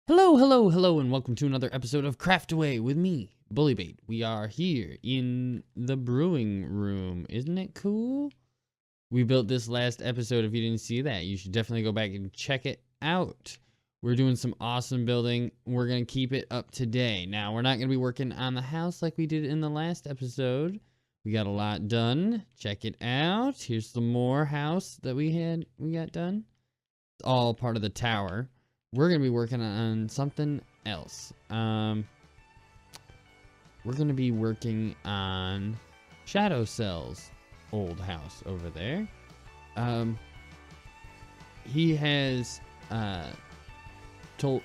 Hello, hello, hello, and welcome to another episode of Craftaway with me, Bullybait. We are here in the brewing room. Isn't it cool? We built this last episode. If you didn't see that, you should definitely go back and check it out. We're doing some awesome building. We're going to keep it up today. Now, we're not going to be working on the house like we did in the last episode. We got a lot done. Check it out. Here's some more house that we got done. It's all part of the tower. We're going to be working on something else. We're going to be working on Shadowcell's old house over there. He has told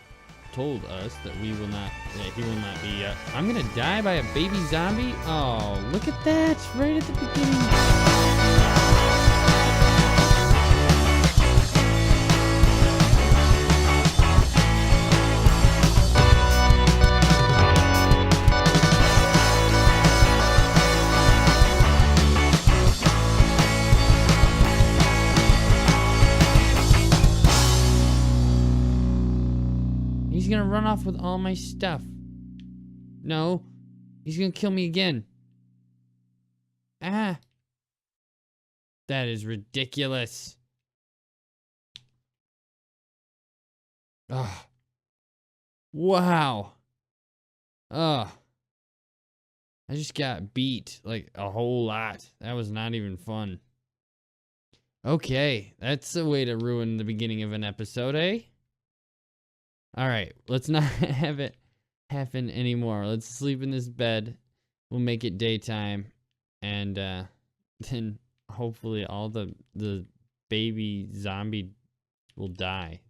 us that he will not be I'm going to die by a baby zombie. Oh, look at that right at the beginning. He's gonna run off with all my stuff. No, he's gonna kill me again. Ah, that is ridiculous. Ah, wow. I just got beat like a whole lot. That was not even fun. Okay, that's a way to ruin the beginning of an episode, eh? Alright, let's not have it happen anymore. Let's sleep in this bed. We'll make it daytime. And then hopefully all the baby zombie will die.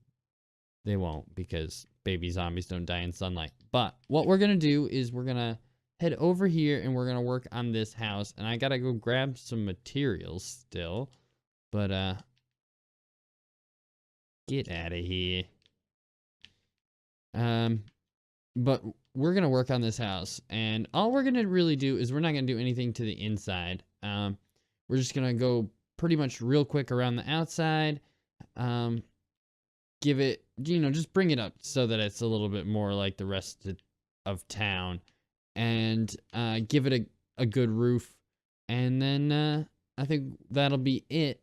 They won't, because baby zombies don't die in sunlight. But what we're going to do is we're going to head over here and we're going to work on this house. And I got to go grab some materials still. But get out of here. But we're gonna work on this house, and all we're gonna really do is we're not gonna do anything to the inside. We're just gonna go pretty much real quick around the outside. Give it, just bring it up so that it's a little bit more like the rest of town, and give it a good roof, and then I think that'll be it.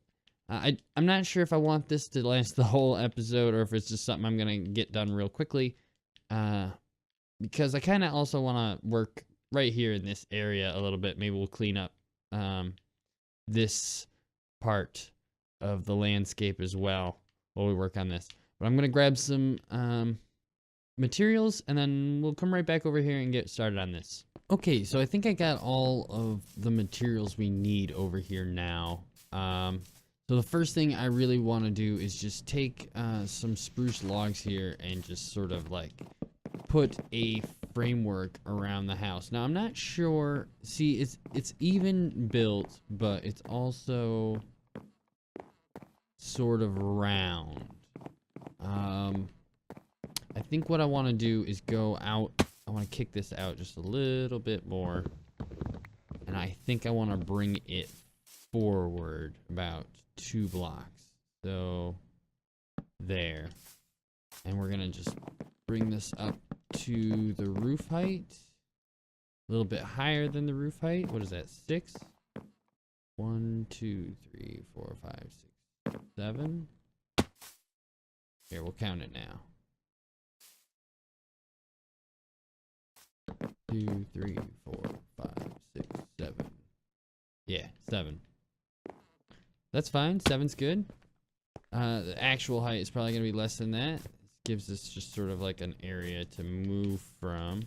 I'm not sure if I want this to last the whole episode or if it's just something I'm gonna get done real quickly. Because I kind of also want to work right here in this area a little bit. Maybe we'll clean up this part of the landscape as well while we work on this. But I'm gonna grab some materials and then we'll come right back over here and get started on this. Okay, so I think I got all of the materials we need over here now. So the first thing I really want to do is just take some spruce logs here and just sort of like put a framework around the house. Now I'm not sure. See, it's even built, but it's also sort of round. I think what I want to do is go out. I want to kick this out just a little bit more, and I think I want to bring it forward about 2 blocks. So there. And we're gonna just bring this up to the roof height. A little bit higher than the roof height. What is that? 6? 1, 2, 3, 4, 5, 6, 7. Here, we'll count it now. 2, 3, 4, 5, 6, 7. Yeah, 7. That's fine. 7's good. The actual height is probably going to be less than that. This gives us just sort of like an area to move from.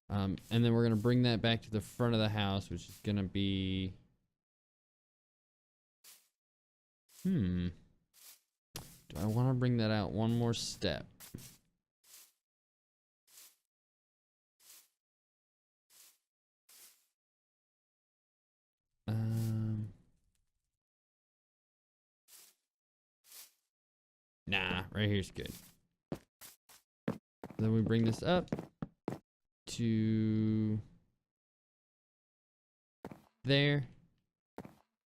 And then we're going to bring that back to the front of the house, which is going to be... Do I want to bring that out one more step? Nah, right here's good. Then we bring this up to there.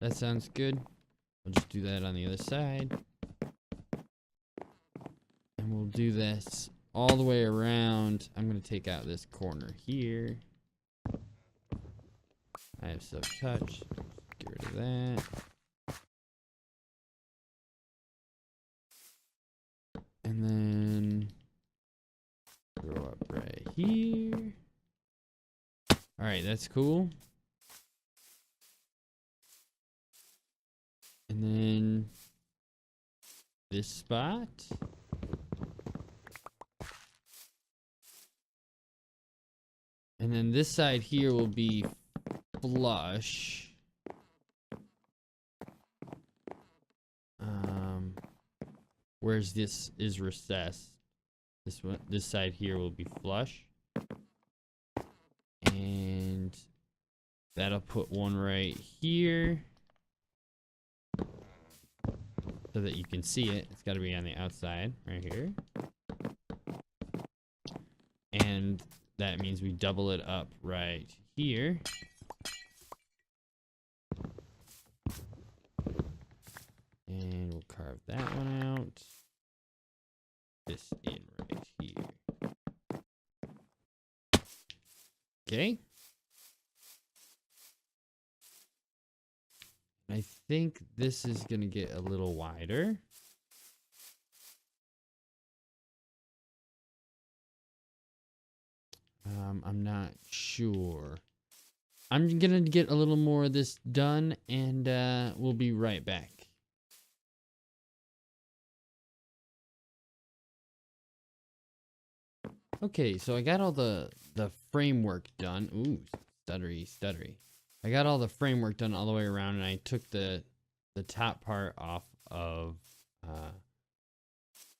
That sounds good. We'll just do that on the other side. And we'll do this all the way around. I'm going to take out this corner here. I have soft touch. Get rid of that. And then throw up right here. All right, that's cool. And then this spot. And then this side here will be flush. Whereas this is recessed. This side here will be flush. And that'll put one right here. So that you can see it. It's got to be on the outside, right here. And that means we double it up right here. And we'll carve that one out. This in right here. Okay. I think this is going to get a little wider. I'm not sure. I'm going to get a little more of this done, and we'll be right back. Okay, so I got all the framework done. Ooh, stuttery. I got all the framework done all the way around, and I took the top part off of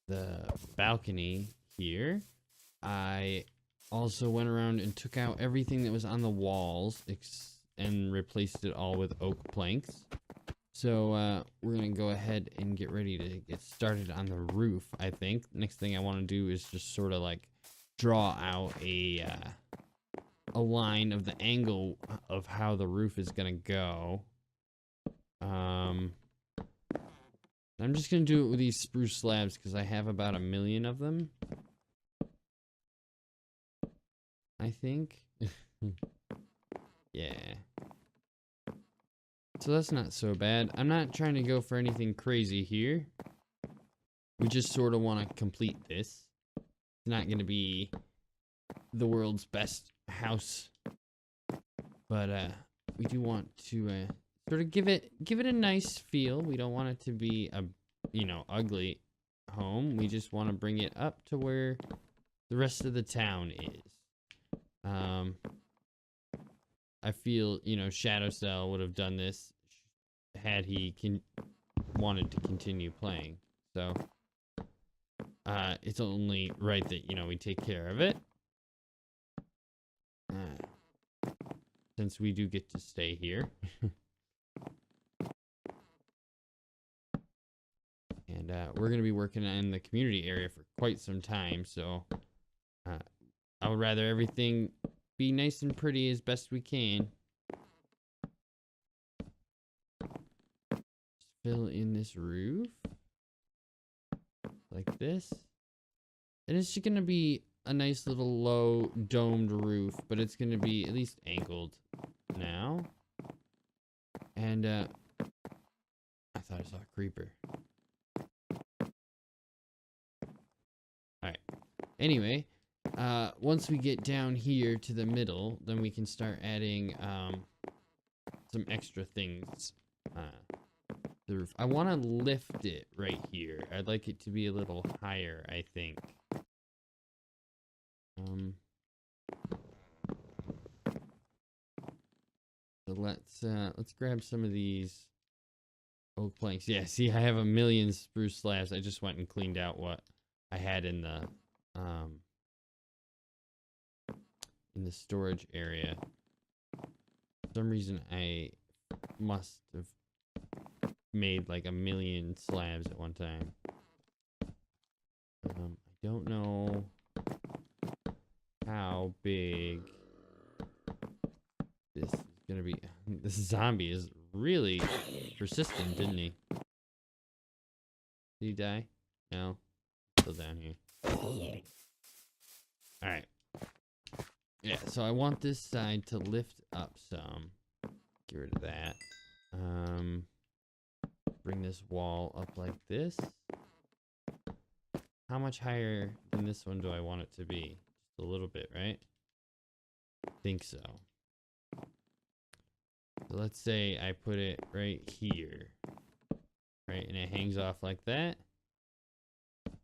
the balcony here. I also went around and took out everything that was on the walls and replaced it all with oak planks. So we're going to go ahead and get ready to get started on the roof, I think. Next thing I want to do is just sort of like draw out a line of the angle of how the roof is going to go. I'm just going to do it with these spruce slabs because I have about 1 million of them. I think. Yeah. So that's not so bad. I'm not trying to go for anything crazy here. We just sort of want to complete this. It's not going to be the world's best house, but we do want to sort of give it a nice feel. We don't want it to be a ugly home. We just want to bring it up to where the rest of the town is. I feel Shadowcell would have done this had he wanted to continue playing. So it's only right that we take care of it. Since we do get to stay here. And we're going to be working in the community area for quite some time, so I would rather everything be nice and pretty as best we can. Just fill in this roof like this. And it's just going to be a nice little low domed roof, but it's going to be at least angled now. And I thought I saw a creeper. Alright. Anyway, once we get down here to the middle, then we can start adding some extra things to the roof. I want to lift it right here. I'd like it to be a little higher, I think. So let's grab some of these oak planks. Yeah, see, I have 1 million spruce slabs. I just went and cleaned out what I had in the storage area. For some reason, I must have made like 1 million slabs at one time. I don't know how big this is gonna be. This zombie is really persistent, didn't he? Did he die? No, still down here. All right. Yeah, so I want this side to lift up some. Get rid of that. Bring this wall up like this. How much higher than this one do I want it to be? Just a little bit, right? I think so. So let's say I put it right here. Right, and it hangs off like that.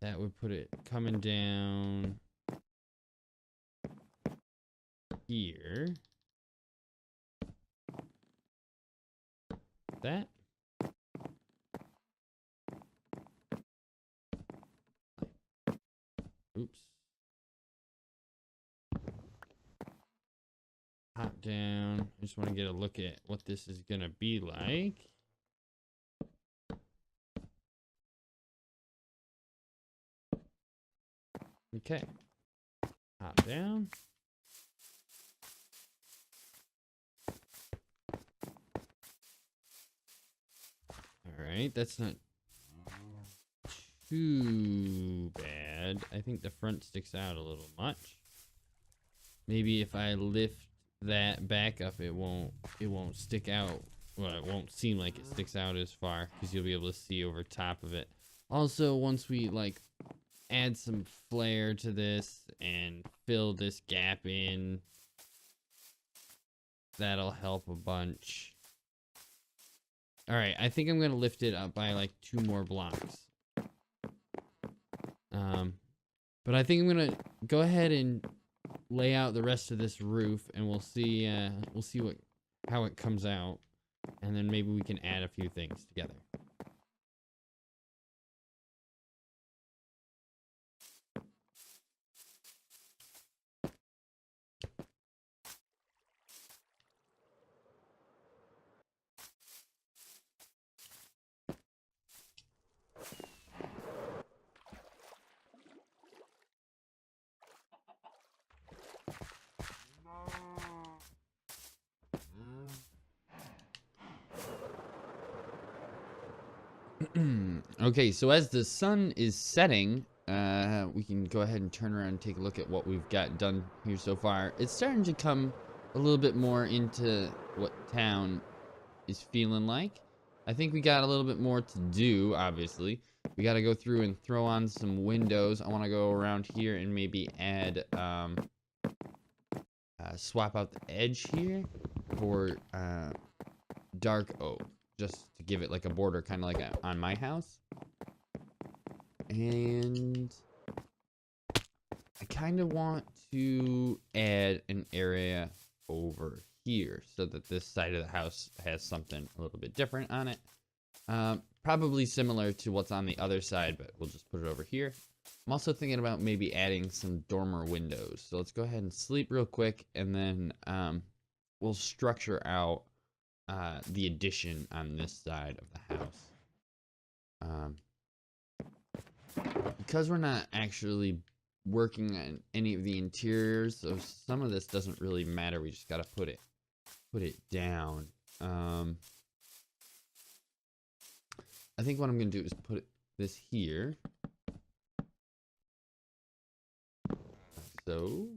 That would put it coming down here. That. Oops. Hop down. I just want to get a look at what this is going to be like. Okay. Hop down. Alright, that's not too bad. I think the front sticks out a little much. Maybe if I lift that back up, it won't stick out. Well, it won't seem like it sticks out as far because you'll be able to see over top of it. Also, once we like add some flair to this and fill this gap in, that'll help a bunch. All right, I think I'm gonna lift it up by like 2 more blocks. But I think I'm gonna go ahead and lay out the rest of this roof, and we'll see how it comes out, and then maybe we can add a few things together. Okay, so as the sun is setting, we can go ahead and turn around and take a look at what we've got done here so far. It's starting to come a little bit more into what town is feeling like. I think we got a little bit more to do, obviously. We got to go through and throw on some windows. I want to go around here and maybe add, swap out the edge here for dark oak, just to give it like a border, kind of like on my house. And I kind of want to add an area over here so that this side of the house has something a little bit different on it. Probably similar to what's on the other side, but we'll just put it over here. I'm also thinking about maybe adding some dormer windows. So let's go ahead and sleep real quick, and then we'll structure out the addition on this side of the house. Because we're not actually working on any of the interiors, so some of this doesn't really matter. We just gotta put it down. I think what I'm gonna do is put this here. So.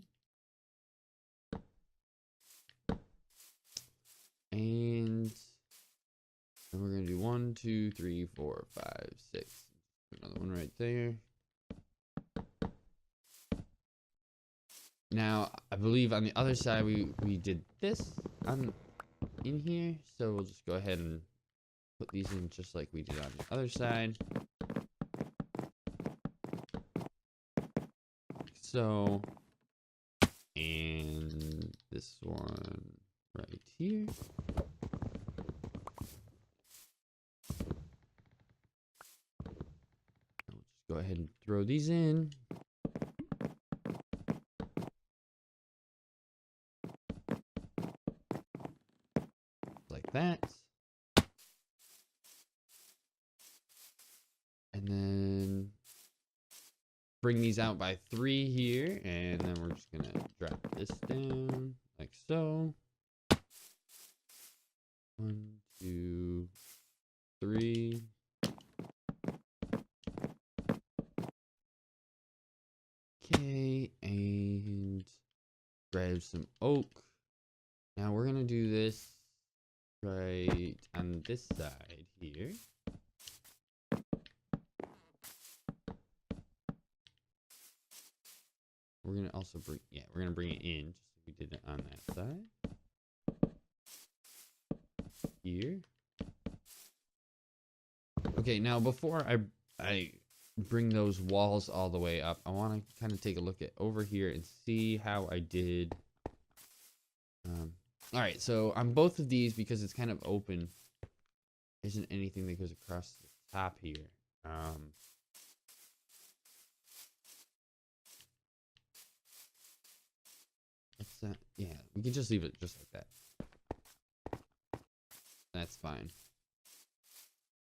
And then we're gonna do 1, 2, 3, 4, 5, 6. Another one right there. Now, I believe on the other side we did this in here, so we'll just go ahead and put these in just like we did on the other side. So, and this one right here. I'll just go ahead and throw these in. Like that. And then bring these out by 3 here, and then we're just gonna drop this down like so. 1, 2, 3. Okay, and grab some oak. Now we're gonna do this right on this side here. We're gonna also bring, yeah, we're gonna bring it in just like we did it on that side. Here. Okay, now before I bring those walls all the way up, I want to kind of take a look at over here and see how I did. All right, so on both of these, because it's kind of open, isn't anything that goes across the top here. Yeah, we can just leave it just like that. That's fine.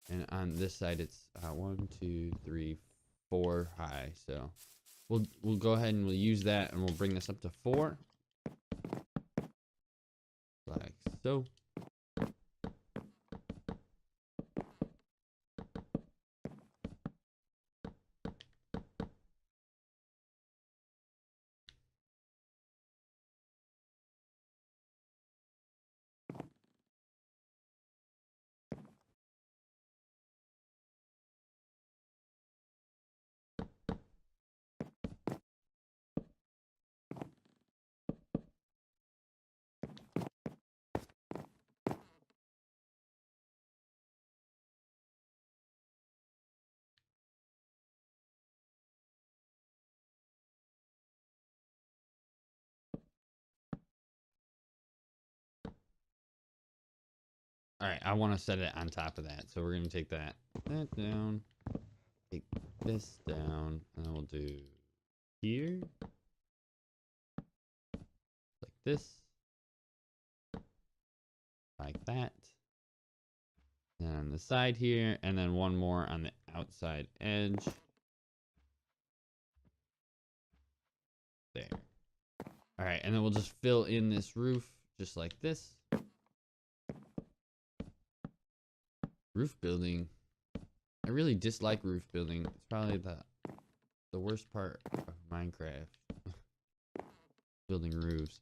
And on this side, it's 1, 2, 3, 4 high. So we'll go ahead and we'll use that, and we'll bring this up to 4, like so. All right, I want to set it on top of that. So we're going to take that down, take this down, and then we'll do here, like this, like that. And on the side here, and then one more on the outside edge. There. All right, and then we'll just fill in this roof just like this. Roof building. I really dislike roof building. It's probably the worst part of Minecraft. Building roofs.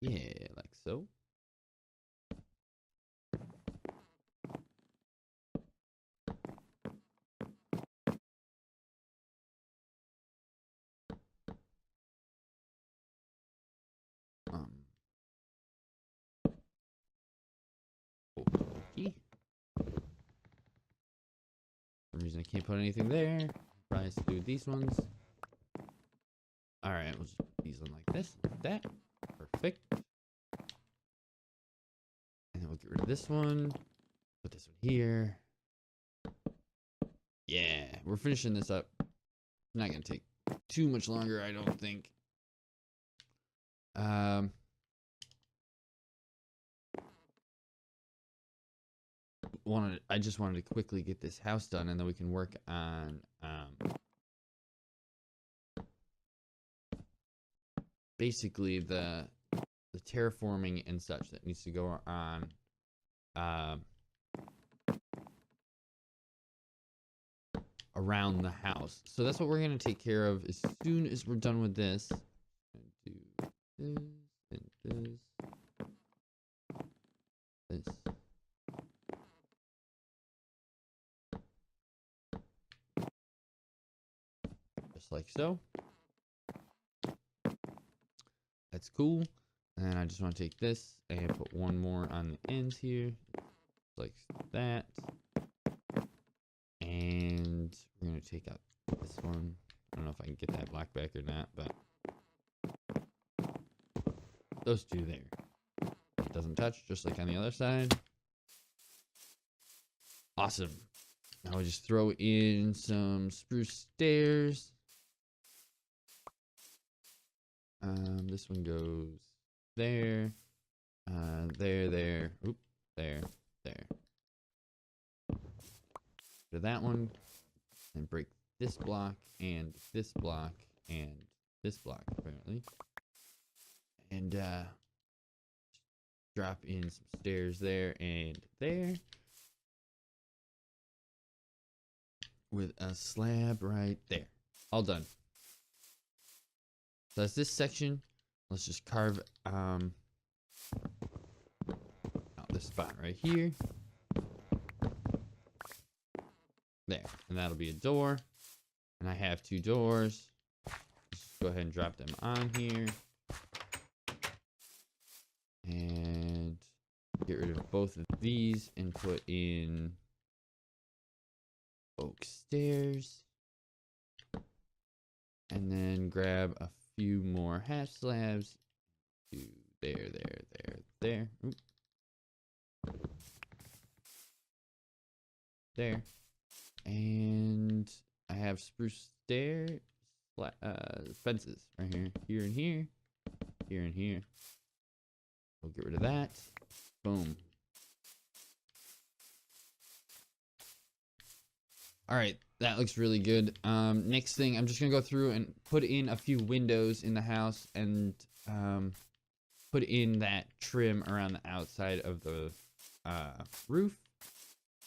Yeah, like so. Okay. For some reason I can't put anything there. Probably has to do with these ones. Alright, we'll just put these on like this, like that. Perfect. And then we'll get rid of this one. Put this one here. Yeah, we're finishing this up. Not gonna take too much longer, I don't think. I just wanted to quickly get this house done, and then we can work on basically the terraforming and such that needs to go on around the house. So that's what we're gonna take care of as soon as we're done with this. Do this and this. This. Just like so. That's cool. And I just want to take this and put one more on the ends here. Like that. And we're going to take out this one. I don't know if I can get that block back or not, but those two there. It doesn't touch, just like on the other side. Awesome. Now we just throw in some spruce stairs. This one goes there, there, oop, there. To that one, and break this block and this block and this block apparently, and drop in some stairs there and there, with a slab right there. All done. So that's this section. Let's just carve out this spot right here. There. And that'll be a door. And I have 2 doors. Let's go ahead and drop them on here. And get rid of both of these and put in oak stairs. And then grab a few more half slabs. There. Oop. There. And I have spruce fences right here. Here and here. Here and here. We'll get rid of that. Boom. Alright, that looks really good. Next thing, I'm just going to go through and put in a few windows in the house and put in that trim around the outside of the roof.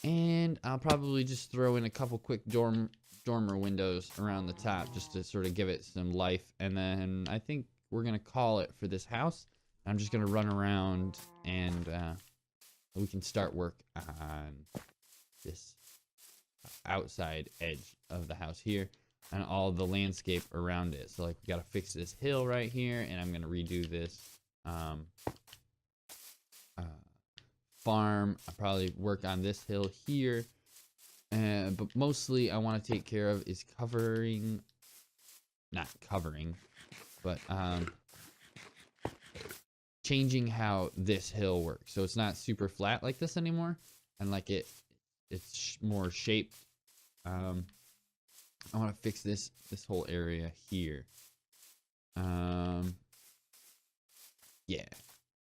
And I'll probably just throw in a couple quick dormer windows around the top just to sort of give it some life. And then I think we're going to call it for this house. I'm just going to run around and we can start work on this outside edge of the house here and all the landscape around it. So like we got to fix this hill right here, and I'm going to redo this farm. I'll probably work on this hill here, but mostly I want to take care of is changing how this hill works, so it's not super flat like this anymore, and like it's more shaped. I want to fix this whole area here. Yeah,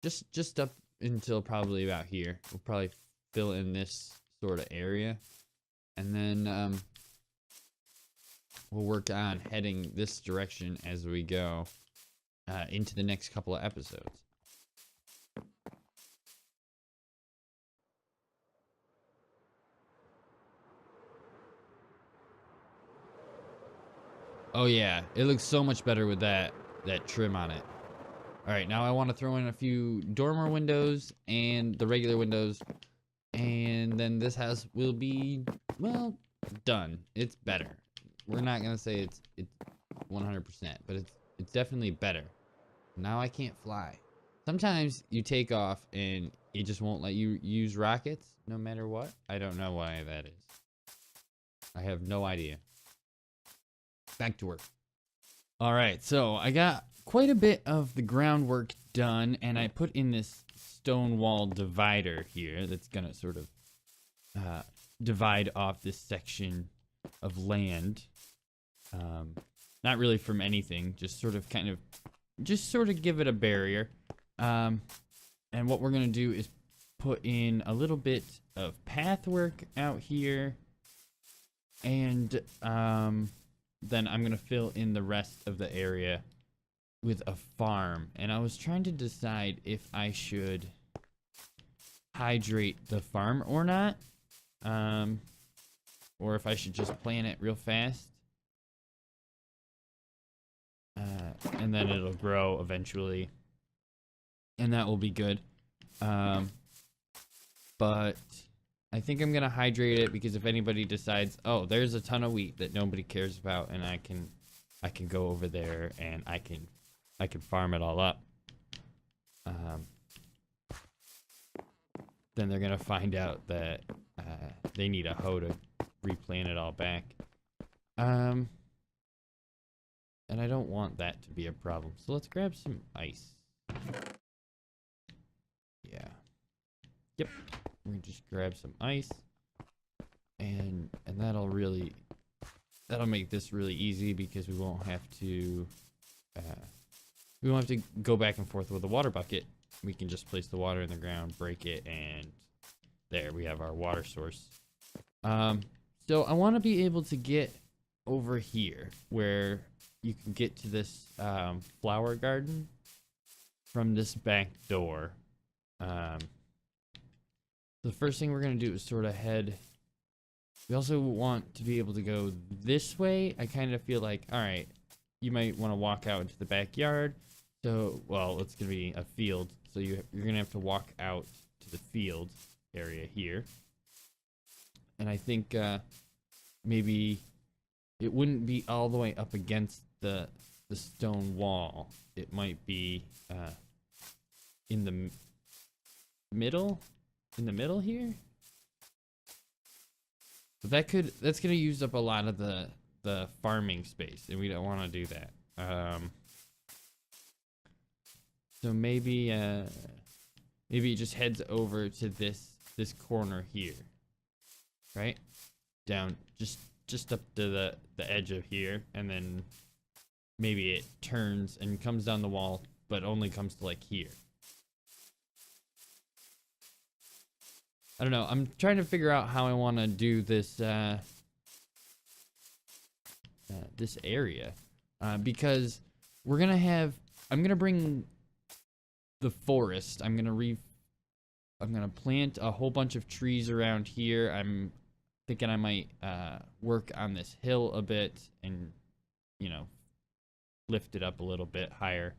just up until probably about here. We'll probably fill in this sort of area, and then we'll work on heading this direction as we go into the next couple of episodes. Oh yeah, it looks so much better with that trim on it. All right, now I want to throw in a few dormer windows and the regular windows, and then this house will be, well, done. It's better. We're not gonna say it's 100%, but it's definitely better. Now I can't fly. Sometimes you take off and it just won't let you use rockets no matter what. I don't know why that is. I have no idea. Back to work. All right, so I got quite a bit of the groundwork done, and I put in this stone wall divider here that's gonna sort of divide off this section of land. Not really from anything, just sort of give it a barrier. And what we're gonna do is put in a little bit of path work out here, and then I'm gonna fill in the rest of the area with a farm. And I was trying to decide if I should hydrate the farm or not, or if I should just plant it real fast, and then it'll grow eventually, and that will be good. But I think I'm gonna hydrate it, because if anybody decides, oh, there's a ton of wheat that nobody cares about, and I can go over there and I can farm it all up, then they're gonna find out that they need a hoe to replant it all back, and I don't want that to be a problem. So let's grab some ice. Yeah. Yep. We can just grab some ice, and that'll make this really easy, because we won't have to go back and forth with a water bucket. We can just place the water in the ground, break it, and there we have our water source. So I want to be able to get over here where you can get to this flower garden from this back door. The first thing we're going to do is sort of head We also want to be able to go this way. I kind of feel like, all right, you might want to walk out into the backyard. So, well, it's going to be a field. So you're going to have to walk out to the field area here. And I think maybe it wouldn't be all the way up against the stone wall. It might be in the middle here. But that's gonna use up a lot of the farming space, and we don't want to do that. So maybe it just heads over to this corner here, right? Down just up to the edge of here, and then maybe it turns and comes down the wall, but only comes to like here. I don't know. I'm trying to figure out how I want to do this this area, because we're gonna have. I'm gonna bring the forest. I'm gonna plant a whole bunch of trees around here. I'm thinking I might work on this hill a bit and, you know, lift it up a little bit higher.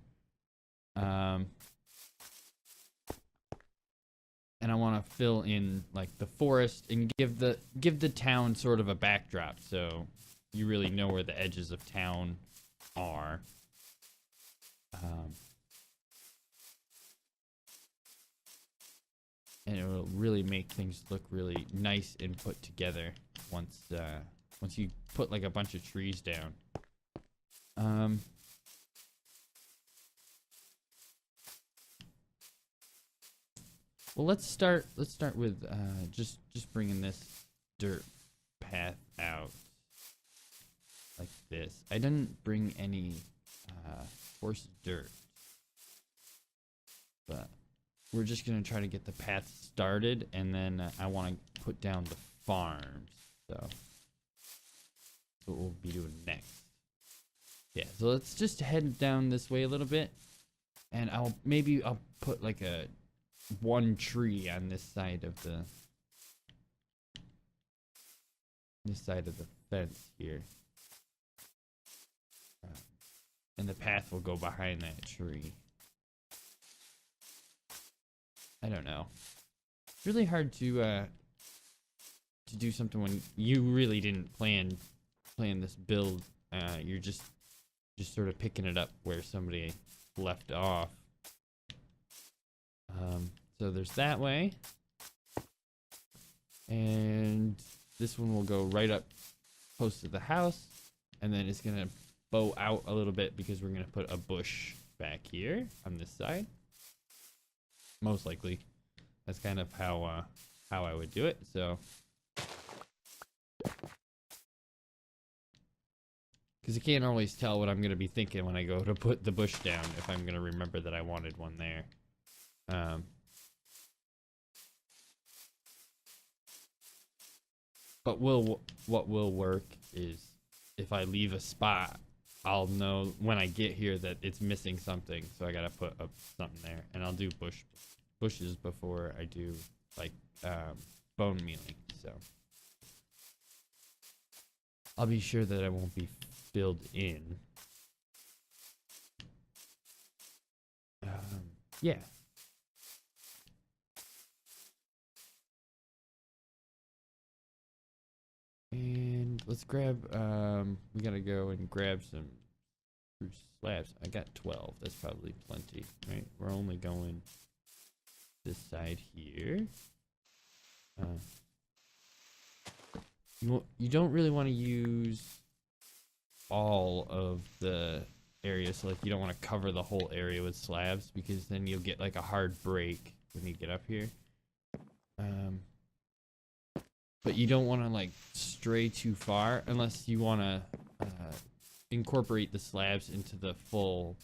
And I want to fill in like the forest and give the town sort of a backdrop, so you really know where the edges of town are. And it will really make things look really nice and put together once you put like a bunch of trees down. Well, let's start with just bringing this dirt path out like this. I didn't bring any coarse dirt, but we're just gonna try to get the path started, and then I want to put down the farms. So that's what we'll be doing next. Yeah, so let's just head down this way a little bit, and I'll put like one tree on this side of the fence here, and the path will go behind that tree. I don't know. It's really hard to do something when you really didn't plan this build. You're just sort of picking it up where somebody left off. So there's that way, and this one will go right up close to the house, and then it's gonna bow out a little bit because we're gonna put a bush back here on this side. Most likely, that's kind of how I would do it. So, because I can't always tell what I'm gonna be thinking when I go to put the bush down, if I'm gonna remember that I wanted one there. But what will work is if I leave a spot, I'll know when I get here that it's missing something, so I gotta put up something there, and I'll do bushes before I do like bone mealing. So I'll be sure that I won't be filled in. Yeah. And let's grab, we gotta go and grab some spruce slabs. I got 12. That's probably plenty, right? We're only going this side here. You don't really want to use all of the area, so like you don't want to cover the whole area with slabs, because then you'll get like a hard break when you get up here. But you don't want to like stray too far unless you want to incorporate the slabs into the full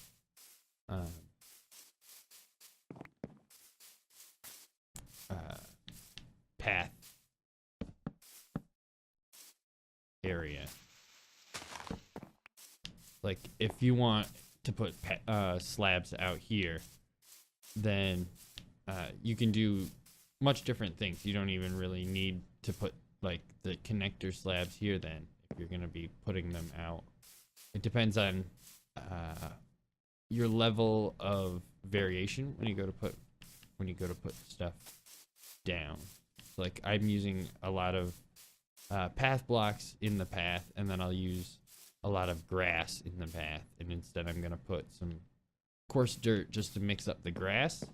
path area. Like if you want to put slabs out here, then you can do much different things. You don't even really need to put like the connector slabs here then, if you're gonna be putting them out. It depends on your level of variation when you go to put stuff down. So like I'm using a lot of path blocks in the path, and then I'll use a lot of grass in the path, and instead I'm gonna put some coarse dirt just to mix up the grass,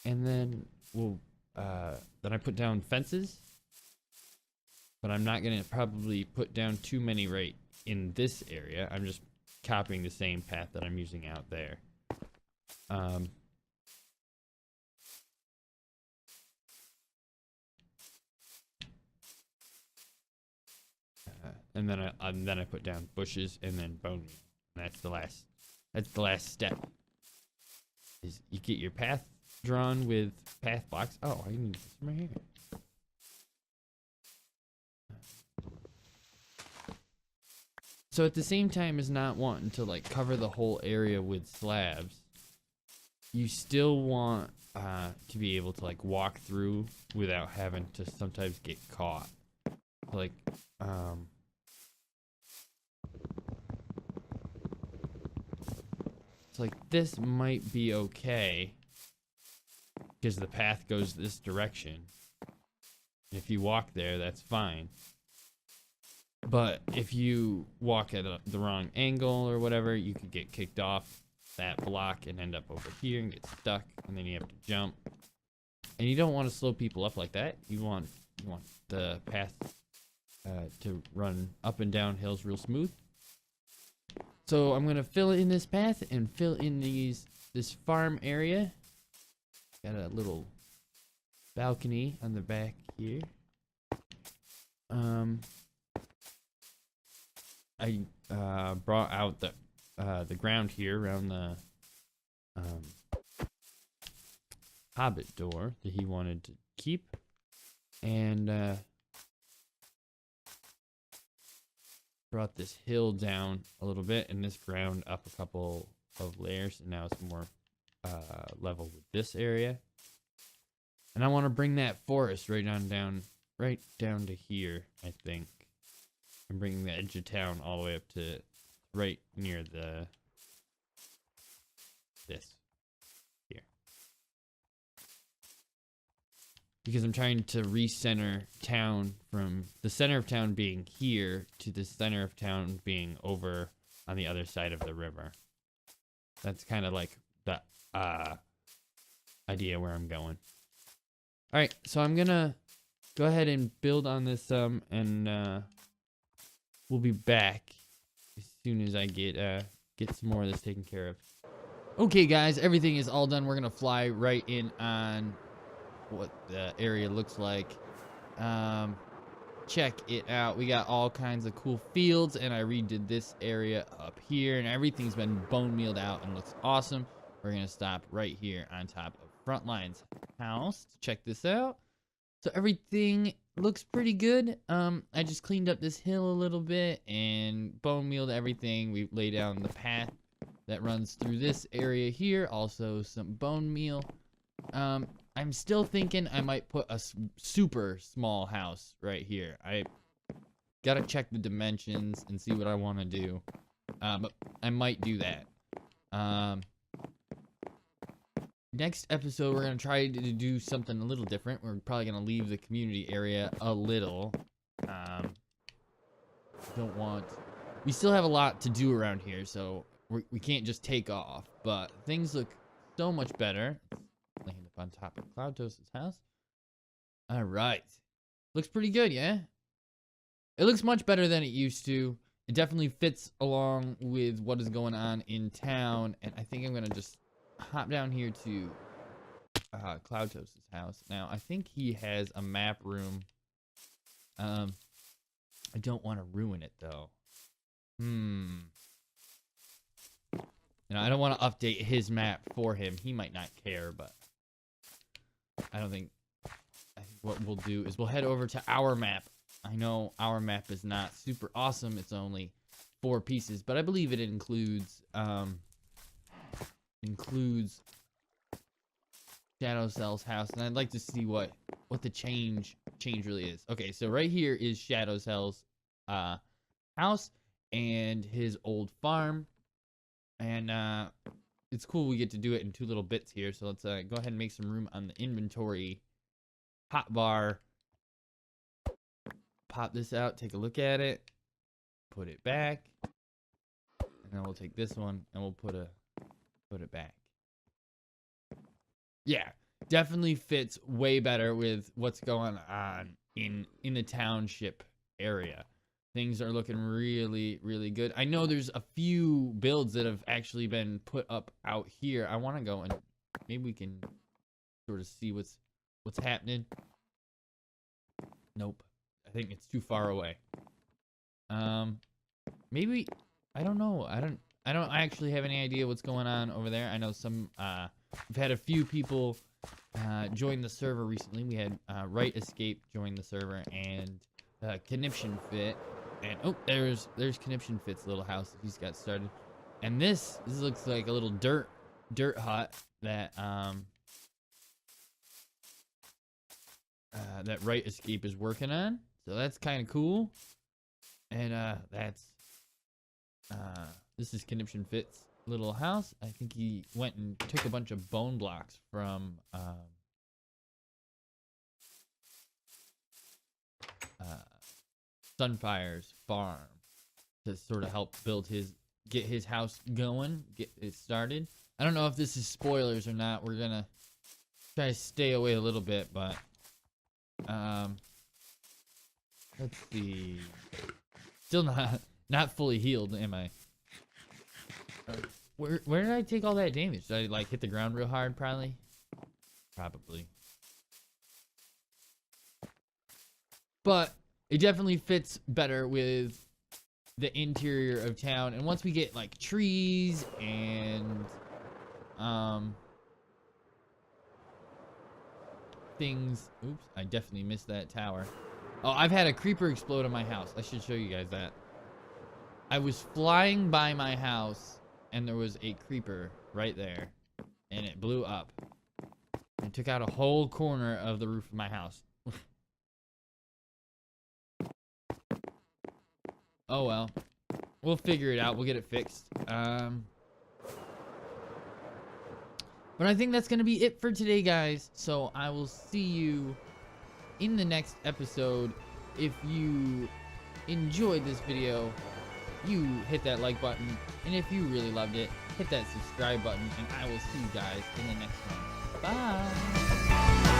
and then then I put down fences, but I'm not gonna probably put down too many right in this area. I'm just copying the same path that I'm using out there. And then I put down bushes and then bone meal. And that's the last step. Is you get your path drawn with path blocks. Oh, I need this right here. So at the same time as not wanting to like cover the whole area with slabs, you still want to be able to like walk through without having to sometimes get caught. Like it's like this might be okay because the path goes this direction. If you walk there, that's fine. But if you walk at the wrong angle or whatever, you could get kicked off that block and end up over here and get stuck, and then you have to jump. And you don't want to slow people up like that. You want the path to run up and down hills real smooth. So I'm gonna fill in this path and fill in this farm area. Got a little balcony on the back here. I brought out the ground here around the hobbit door that he wanted to keep, and brought this hill down a little bit and this ground up a couple of layers, and now it's more level with this area. And I want to bring that forest right down to here, I think. I'm bringing the edge of town all the way up to right near this here, because I'm trying to recenter town from the center of town being here to the center of town being over on the other side of the river. That's kind of like the idea where I'm going. All right, so I'm gonna go ahead and build on this and we'll be back as soon as I get some more of this taken care of. Okay, guys, everything is all done. We're gonna fly right in on what the area looks like. Check it out. We got all kinds of cool fields, and I redid this area up here, and everything's been bone mealed out and looks awesome. We're gonna stop right here on top of Frontline's house to check this out. So everything looks pretty good. I just cleaned up this hill a little bit and bone mealed everything. We laid down the path that runs through this area here. Also some bone meal. I'm still thinking I might put a super small house right here. I gotta check the dimensions and see what I want to do. But I might do that. Next episode, we're going to try to do something a little different. We're probably going to leave the community area a little. We still have a lot to do around here, so we can't just take off. But things look so much better. Land up on top of Klautos' house. All right. Looks pretty good, yeah? It looks much better than it used to. It definitely fits along with what is going on in town. And I think I'm going to just hop down here to Klautos' house. Now, I think he has a map room. I don't want to ruin it, though. I don't want to update his map for him. He might not care, but I think what we'll do is we'll head over to our map. I know our map is not super awesome. It's only 4 pieces, but I believe it includes Shadowcell's house, and I'd like to see what the change really is. Okay, so right here is Shadowcell's house and his old farm, and it's cool we get to do it in 2 little bits here. So let's go ahead and make some room on the inventory hotbar. Pop this out, take a look at it, put it back, and then we'll take this one and we'll put it back. Yeah, definitely fits way better with what's going on in the township area. Things are looking really, really good. I know there's a few builds that have actually been put up out here. I want to go and maybe we can sort of see what's happening. Nope. I think it's too far away. Maybe, I don't know. I don't actually have any idea what's going on over there. I know we've had a few people join the server recently. We had Right Escape join the server, and Conniption Fit, and oh, there's Conniption Fit's little house that he's got started. And this looks like a little dirt hut that that Right Escape is working on. So that's kind of cool. And this is Conniption Fit's little house. I think he went and took a bunch of bone blocks from Sunfire's farm to sort of help get his house going, get it started. I don't know if this is spoilers or not. We're gonna try to stay away a little bit, but let's see. Still not fully healed, am I? Where did I take all that damage? Did I like hit the ground real hard? Probably. But it definitely fits better with the interior of town. And once we get like trees and things. Oops, I definitely missed that tower. Oh, I've had a creeper explode on my house. I should show you guys that. I was flying by my house and there was a creeper right there and it blew up and took out a whole corner of the roof of my house. Oh well, we'll figure it out. We'll get it fixed. But I think that's gonna be it for today, guys. So I will see you in the next episode. If you enjoyed this video, you hit that like button, and if you really loved it, hit that subscribe button, and I will see you guys in the next one. Bye.